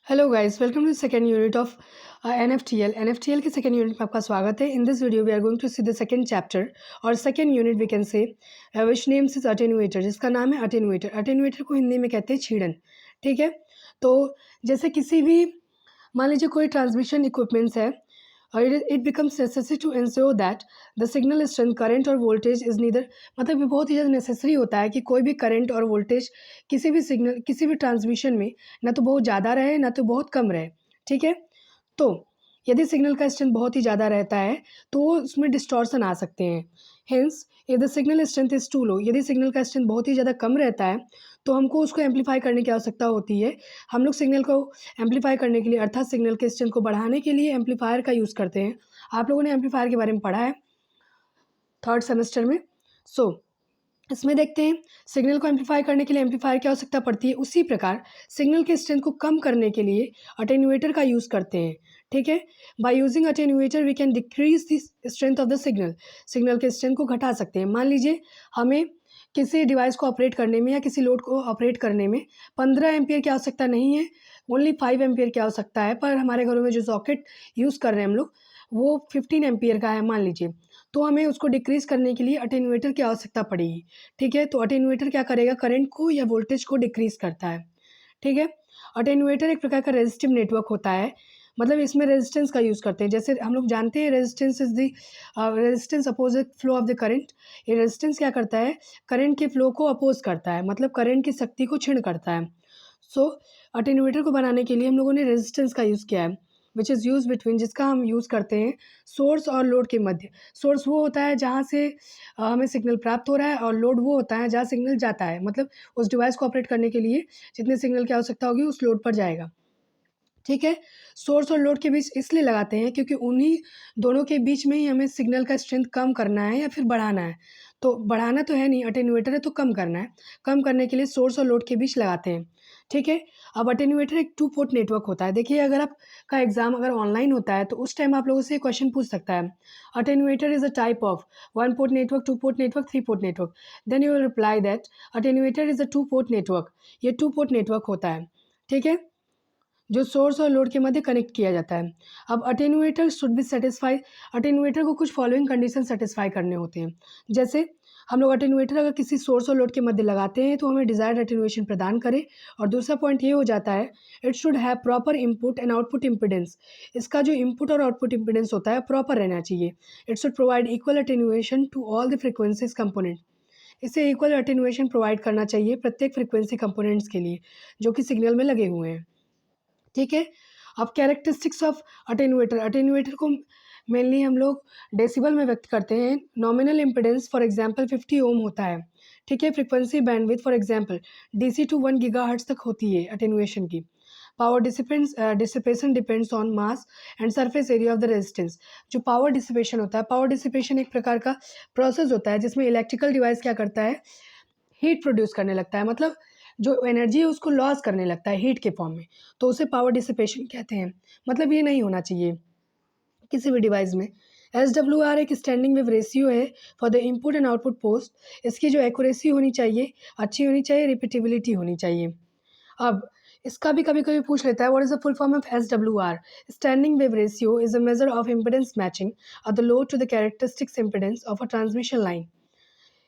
Hello guys, welcome to second unit of NFTL. NFTL के second unit में आपका स्वागत है। In this video we are going to see the second chapter और second unit we can say which names is attenuator, जिसका नाम है attenuator. Attenuator को हिंदी में कहते हैं छीड़न। ठीक है, तो जैसे किसी भी, मान लीजिए कोई ट्रांसमिशन इक्विपमेंट्स है, it becomes necessary to ensure that the signal strength, current और वोल्टेज इज नीदर, मतलब ये बहुत ही ज़्यादा नेसेसरी होता है कि कोई भी करंट और वोल्टेज किसी भी सिग्नल, किसी भी ट्रांसमिशन में ना तो बहुत ज़्यादा रहे ना तो बहुत कम रहे। ठीक है, तो यदि सिग्नल का स्ट्रेंथ बहुत ही ज़्यादा रहता है तो उसमें डिस्टॉर्शन आ सकते हैं। Hence if the signal strength is too low, यदि सिग्नल का स्ट्रेंथ बहुत ही ज़्यादा कम रहता है तो हमको उसको एम्पलीफाई करने की आवश्यकता होती है। हम लोग सिग्नल को एम्पलीफाई करने के लिए, अर्थात सिग्नल के स्ट्रेंथ को बढ़ाने के लिए एम्पलीफायर का यूज़ करते हैं। आप लोगों ने एम्पलीफायर के बारे में पढ़ा है थर्ड सेमेस्टर में। इसमें देखते हैं सिग्नल को एम्पलीफाई करने के लिए एम्पलीफायर की आवश्यकता पड़ती है। उसी प्रकार सिग्नल के स्ट्रेंथ को कम करने के लिए अटेन्यूएटर का यूज़ करते हैं। ठीक है, by using attenuator we can decrease the strength of the signal, signal के स्ट्रेंथ को घटा सकते हैं। मान लीजिए हमें किसी डिवाइस को ऑपरेट करने में या किसी लोड को ऑपरेट करने में 15 एम्पियर की आवश्यकता नहीं है, ओनली 5 एम्पियर की आवश्यकता है, पर हमारे घरों में जो सॉकेट यूज़ कर रहे हैं हम लोग वो 15 एम्पियर का है मान लीजिए, तो हमें उसको डिक्रीज़ करने के लिए अटेन्यूएटर की आवश्यकता पड़ेगी। ठीक है, तो अटेन्यूएटर क्या करेगा, करंट को या वोल्टेज को डिक्रीज़ करता है। ठीक है, अटेन्यूएटर एक प्रकार का रेजिस्टिव नेटवर्क होता है, मतलब इसमें रेजिस्टेंस का यूज़ करते हैं। जैसे हम लोग जानते हैं resistance is the resistance oppose the flow of the current. ये रेजिस्टेंस क्या करता है, करंट के फ्लो को अपोज करता है, मतलब करंट की शक्ति को क्षीण करता है। सो अटेन्यूएटर को बनाने के लिए हम लोगों ने रेजिस्टेंस का यूज़ किया है, विच इज़ यूज बिटवीन, जिसका हम यूज़ करते हैं सोर्स और लोड के मध्य। सोर्स वो होता है जहाँ से हमें सिग्नल प्राप्त हो रहा है, और लोड वो होता है जहाँ सिग्नल जाता है, मतलब उस डिवाइस को ऑपरेट करने के लिए जितने सिग्नल की आवश्यकता होगी उस लोड पर जाएगा। ठीक है, सोर्स और लोड के बीच इसलिए लगाते हैं क्योंकि उन्हीं दोनों के बीच में ही हमें सिग्नल का स्ट्रेंथ कम करना है या फिर बढ़ाना है। तो बढ़ाना तो है नहीं, अटेन्यूएटर है तो कम करना है। कम करने के लिए सोर्स और लोड के बीच लगाते हैं। ठीक है, अब अटेन्यूएटर एक 2 पोर्ट नेटवर्क होता है। देखिए, अगर आपका एग्जाम अगर ऑनलाइन होता है तो उस टाइम आप लोगों से क्वेश्चन पूछ सकता है, attenuator is a type of 1 port network, 2 port network, 3 port network. Then you will reply that attenuator is a 2 port network. ये 2 पोर्ट नेटवर्क होता है। ठीक है, जो सोर्स और लोड के मध्य कनेक्ट किया जाता है। अब attenuator should be satisfy, attenuator को कुछ फॉलोइंग कंडीशन सेटिस्फाई करने होते हैं। जैसे हम लोग अटेन्यूएटर अगर किसी सोर्स और लोड के मध्य लगाते हैं तो हमें डिजायर्ड अटेन्यूएशन प्रदान करे। और दूसरा पॉइंट ये हो जाता है, it should have proper input and output impedance. इसका जो इनपुट और आउटपुट इम्पिडेंस होता है प्रॉपर रहना चाहिए। It should provide equal attenuation to all the frequencies component. इसे इक्वल अटेन्यूएशन प्रोवाइड करना चाहिए प्रत्येक फ्रिक्वेंसी कंपोनेंट्स के लिए जो कि सिग्नल में लगे हुए हैं। ठीक है, अब कैरेक्टरिस्टिक्स ऑफ अटेन्यूएटर, अटेन्यूएटर को मेनली हम लोग डेसिबल में व्यक्त करते हैं। Nominal impedance for example 50 ohm होता है। ठीक है, frequency bandwidth for example DC to 1 gigahertz तक होती है अटेन्यूएशन की। Power dissipation depends on mass and surface area of the resistance. जो पावर डिसिपेशन होता है, पावर डिसिपेशन एक प्रकार का प्रोसेस होता है जिसमें इलेक्ट्रिकल डिवाइस क्या करता है, हीट प्रोड्यूस करने लगता है, मतलब जो एनर्जी है उसको लॉस करने लगता है हीट के फॉर्म में, तो उसे पावर डिसिपेशन कहते हैं। मतलब ये नहीं होना चाहिए किसी भी डिवाइस में। SWR एक स्टैंडिंग वेव रेशियो है for the input and output post. इसकी जो एक्यूरेसी होनी चाहिए अच्छी होनी चाहिए, रिपीटेबिलिटी होनी चाहिए। अब इसका भी कभी कभी पूछ लेता है, what is the full form of SWR? Standing wave ratio is a measure of impedance matching of the load to the characteristics impedance of a transmission line.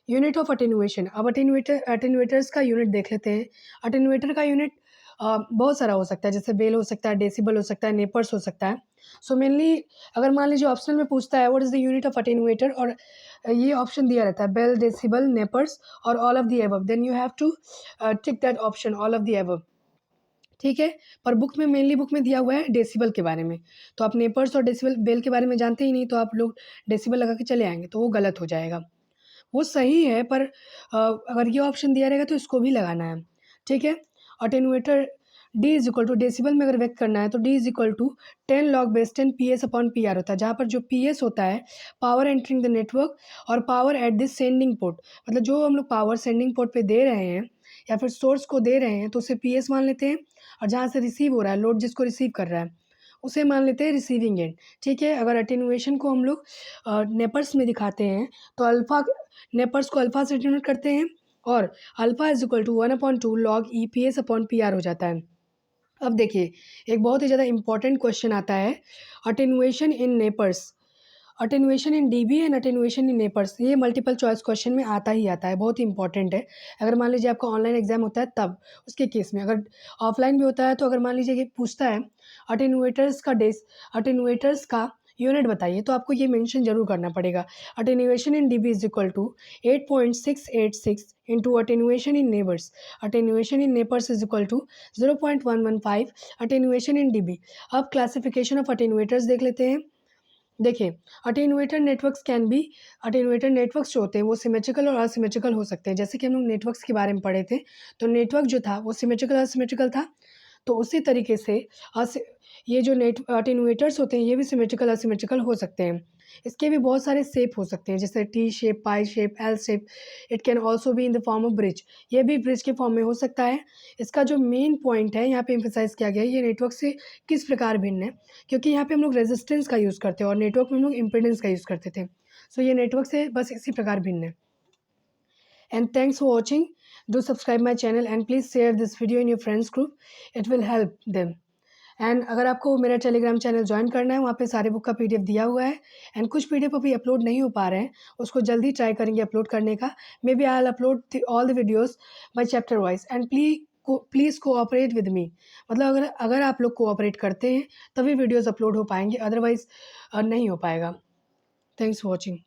Unit of attenuation, अब अटेन्यूएटर्स का unit देख लेते हैं। Attenuator का unit बहुत सारा हो सकता है, जैसे बेल हो सकता है, डेसिबल हो सकता है, नेपर्स हो सकता है। सो मेनली अगर मान लीजिए ऑप्शनल में पूछता है what is the unit of attenuator, और ये ऑप्शन दिया रहता है बेल, डेसिबल, नेपर्स और all of the above, then you have to tick that option all of the above. ठीक है, पर बुक में मेनली बुक में दिया हुआ है डेसिबल के बारे में, तो आप नेपर्स और डेसिबल बेल के बारे में जानते ही नहीं, तो आप लोग डेसिबल लगा के चले आएंगे तो वो गलत हो जाएगा। वो सही है, पर अगर ये ऑप्शन दिया रहेगा तो इसको भी लगाना है। ठीक है, attenuator D is equal to, decibel में अगर व्यक्त करना है तो D is equal to 10 log base 10 PS upon PR होता है, जहाँ पर जो PS होता है पावर एंटरिंग द नेटवर्क और power at this sending port, मतलब जो हम लोग पावर सेंडिंग पोर्ट पे दे रहे हैं या फिर सोर्स को दे रहे हैं तो उसे PS मान लेते हैं, और जहाँ से रिसीव हो रहा है लोड, जिसको रिसीव कर रहा है उसे मान लेते हैं रिसीविंग एंड। ठीक है, अगर अटेन्यूएशन को हम लोग नेपर्स में दिखाते हैं तो अल्फा, नेपर्स को अल्फा से डिनोट करते हैं, और alpha is equal to 1/2 log EPS upon PR हो जाता है। अब देखिए, एक बहुत ही ज़्यादा इम्पोर्टेंट क्वेश्चन आता है, attenuation in nepers, attenuation in dB and attenuation in nepers. ये मल्टीपल चॉइस क्वेश्चन में आता ही आता है, बहुत ही इंपॉर्टेंट है। अगर मान लीजिए आपका ऑनलाइन एग्जाम होता है तब उसके केस में, अगर ऑफलाइन भी होता है तो अगर मान लीजिए कि पूछता है अटेनुएटर्स का यूनिट बताइए, तो आपको ये मेंशन जरूर करना पड़ेगा। Attenuation in dB is equal to 8.686 into attenuation in nepers, attenuation in nepers is equal to 0.115 attenuation in dB. अब क्लासिफिकेशन ऑफ अटेनुएटर्स देख लेते हैं। देखिए, अटेनुएटर नेटवर्क्स जो होते हैं वो सिमेट्रिकल और असिमेट्रिकल हो सकते हैं। जैसे कि हम लोग नेटवर्क्स के बारे में पढ़े थे, तो नेटवर्क जो था वो सिमेट्रिकल असिमेट्रिकल था। तो उसी तरीके से ये जो अटेनुएटर्स होते हैं ये भी सिमेट्रिकल असिमेट्रिकल हो सकते हैं। इसके भी बहुत सारे शेप हो सकते हैं, जैसे T shape, pi shape, L shape. It can also be in the form of bridge, ये भी ब्रिज के फॉर्म में हो सकता है। इसका जो मेन पॉइंट है यहाँ पे एम्फेसाइज किया गया है, ये नेटवर्क से किस प्रकार भिन्न है, क्योंकि यहाँ पे हम लोग रेजिस्टेंस का यूज़ करते हैं और नेटवर्क में हम लोग इम्पिडेंस का यूज़ करते थे। सो ये नेटवर्क से बस इसी प्रकार भिन्न है। And thanks for watching. Do subscribe my channel and please share this video in your friends group. It will help them. And अगर आपको मेरा टेलीग्राम चैनल ज्वाइन करना है, वहाँ पे सारे बुक का पीडीएफ दिया हुआ है। एंड कुछ पीडीएफ अभी अपलोड नहीं हो पा रहे हैं, उसको जल्दी ट्राई करेंगे अपलोड करने का। Maybe I will upload all the videos by chapter wise and please cooperate with me. मतलब अगर आप लोग कोऑपरेट करते हैं तभी वीडियोस अपलोड हो पाएंगे, अदरवाइज़ नहीं हो पाएगा। Thanks for watching.